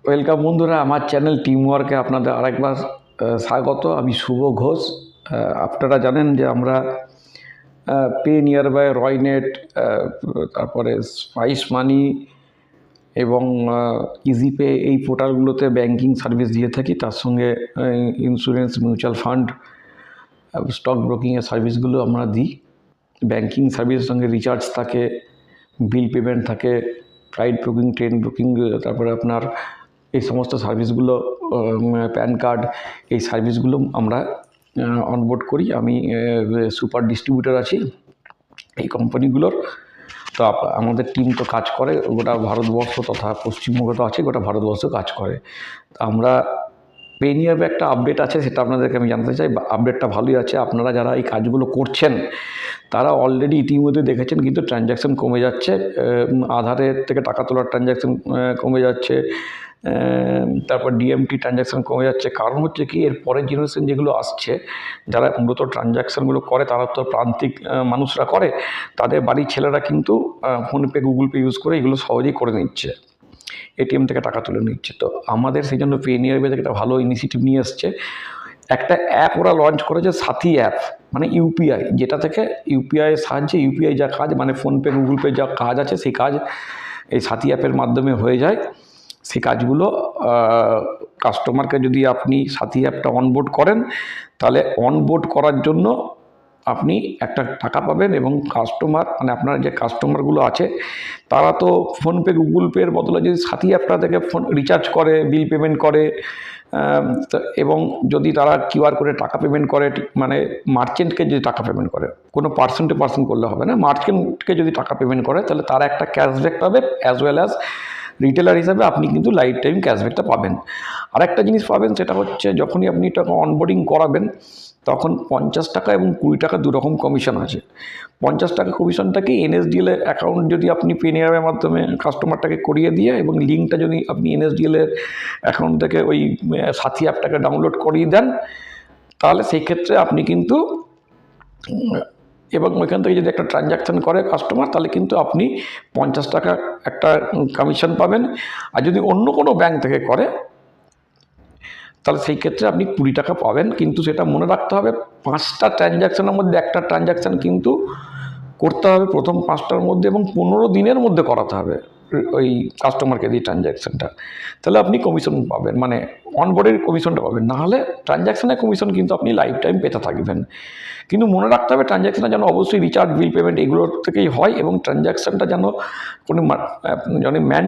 Welcome বন্ধুরা, আমার channel টিমওয়ার্কে আপনাদের আরেকবার স্বাগত। আমি শুভ ঘোষ। আপনারা জানেন যে আমরা পে নিয়ারবাই, রয়নেট, তারপরে স্পাইস মানি এবং ইজিপে এই পোর্টালগুলোতে ব্যাংকিং সার্ভিস দিয়ে থাকি। তার সঙ্গে ইন্স্যুরেন্স, মিউচুয়াল ফান্ড, স্টক ব্রোকিংয়ের সার্ভিসগুলো আমরা দিই। ব্যাংকিং সার্ভিসের সঙ্গে রিচার্জ থাকে, বিল পেমেন্ট থাকে, ফ্লাইট বুকিং, ট্রেন বুকিং, তারপরে আপনার এই সমস্ত সার্ভিসগুলো, প্যান কার্ড, এই সার্ভিসগুলো আমরা অনবোর্ড করি। আমি সুপার ডিস্ট্রিবিউটর আছি এই কোম্পানিগুলোর। তো আমাদের টিম তো কাজ করে গোটা ভারতবর্ষ তথা পশ্চিমবঙ্গ তো আছে, গোটা ভারতবর্ষ কাজ করে। তো আমরা পে নিয়ারবাই একটা আপডেট আছে, সেটা আপনাদেরকে আমি জানতে চাই। আপডেটটা ভালোই আছে। আপনারা যারা এই কাজগুলো করছেন তারা অলরেডি ইতিমধ্যে দেখেছেন কিন্তু ট্রানজ্যাকশান কমে যাচ্ছে। আধারের থেকে টাকা তোলার ট্রানজ্যাকশান কমে যাচ্ছে, তারপর ডিএমটি ট্রানজ্যাকশান কমে যাচ্ছে। কারণ হচ্ছে কি, এর পরের জেনারেশন যেগুলো আসছে, যারা মূলত ট্রানজ্যাকশানগুলো করে তারা তো প্রান্তিক মানুষরা করে, তাদের বাড়ির ছেলেরা কিন্তু ফোনপে, গুগল পে ইউজ করে এগুলো সহজেই করে নিচ্ছে, এটিএম থেকে টাকা তুলে নিচ্ছে। তো আমাদের সেই জন্য পে নিয়ারবাই থেকে একটা ভালো ইনিশিয়েটিভ নিয়ে এসছে। একটা অ্যাপ ওরা লঞ্চ করেছে, সাথী অ্যাপ, মানে ইউপিআই, যেটা থেকে ইউপিআইয়ের সাহায্যে ইউপিআই যা কাজ, মানে ফোনপে, গুগল পে যা কাজ আছে সেই কাজ এই সাথী অ্যাপের মাধ্যমে হয়ে যায়। সেই কাজগুলো কাস্টমারকে যদি আপনি সাথী অ্যাপটা অনবোর্ড করেন, তাহলে অনবোর্ড করার জন্য আপনি একটা টাকা পাবেন, এবং কাস্টমার, মানে আপনার যে কাস্টমারগুলো আছে তারা তো ফোনপে, গুগল পের বদলে যদি সাথী অ্যাপটা থেকে ফোন রিচার্জ করে, বিল পেমেন্ট করে, এবং যদি তারা কিউআর করে টাকা পেমেন্ট করে, মানে মার্চেন্টকে যদি টাকা পেমেন্ট করে, কোনো পার্সন টু পার্সন করলে হবে না, মার্চেন্টকে যদি টাকা পেমেন্ট করে, তাহলে তারা একটা ক্যাশব্যাক পাবে, অ্যাজ ওয়েল অ্যাজ রিটেলার হিসাবে আপনি কিন্তু লাইফ টাইম ক্যাশব্যাকটা পাবেন। আরেকটা জিনিস পাবেন, সেটা হচ্ছে যখনই আপনি টাকা অনবোর্ডিং করাবেন তখন 50 টাকা এবং 20 টাকা দুরকম কমিশন আছে। 50 টাকা কমিশনটা কি, এনএসডিএল অ্যাকাউন্ট যদি আপনি পে নিয়ারবাইয়ের মাধ্যমে কাস্টমারটাকে করিয়ে দিয়ে, এবং লিঙ্কটা যদি আপনি এনএসডিএল অ্যাকাউন্ট থেকে ওই সাথী অ্যাপটাকে ডাউনলোড করিয়ে দেন, তাহলে সেই ক্ষেত্রে আপনি কিন্তু, এবং ওইখান থেকে যদি একটা ট্রানজ্যাকশান করে কাস্টমার, তাহলে কিন্তু আপনি 50 টাকা একটা কমিশন পাবেন। আর যদি অন্য কোনো ব্যাংক থেকে করে, তাহলে সেই ক্ষেত্রে আপনি 20 টাকা পাবেন। কিন্তু সেটা মনে রাখতে হবে, 5টা ট্রানজ্যাকশানের মধ্যে একটা ট্রানজ্যাকশান কিন্তু করতে হবে প্রথম 5টার মধ্যে, এবং 15 দিনের মধ্যে করাতে হবে ওই কাস্টমারকে দিয়ে ট্রানজ্যাকশানটা। তাহলে আপনি কমিশন পাবেন, মানে অনবোর্ডের কমিশনটা পাবেন। নাহলে ট্রানজ্যাকশানের কমিশন কিন্তু আপনি লাইফ টাইম পেতে থাকবেন। কিন্তু মনে রাখতে হবে, ট্রানজ্যাকশানটা যেন অবশ্যই রিচার্জ, বিল পেমেন্ট এগুলোর থেকেই হয়, এবং ট্রানজ্যাকশানটা যেন কোনো ম্যান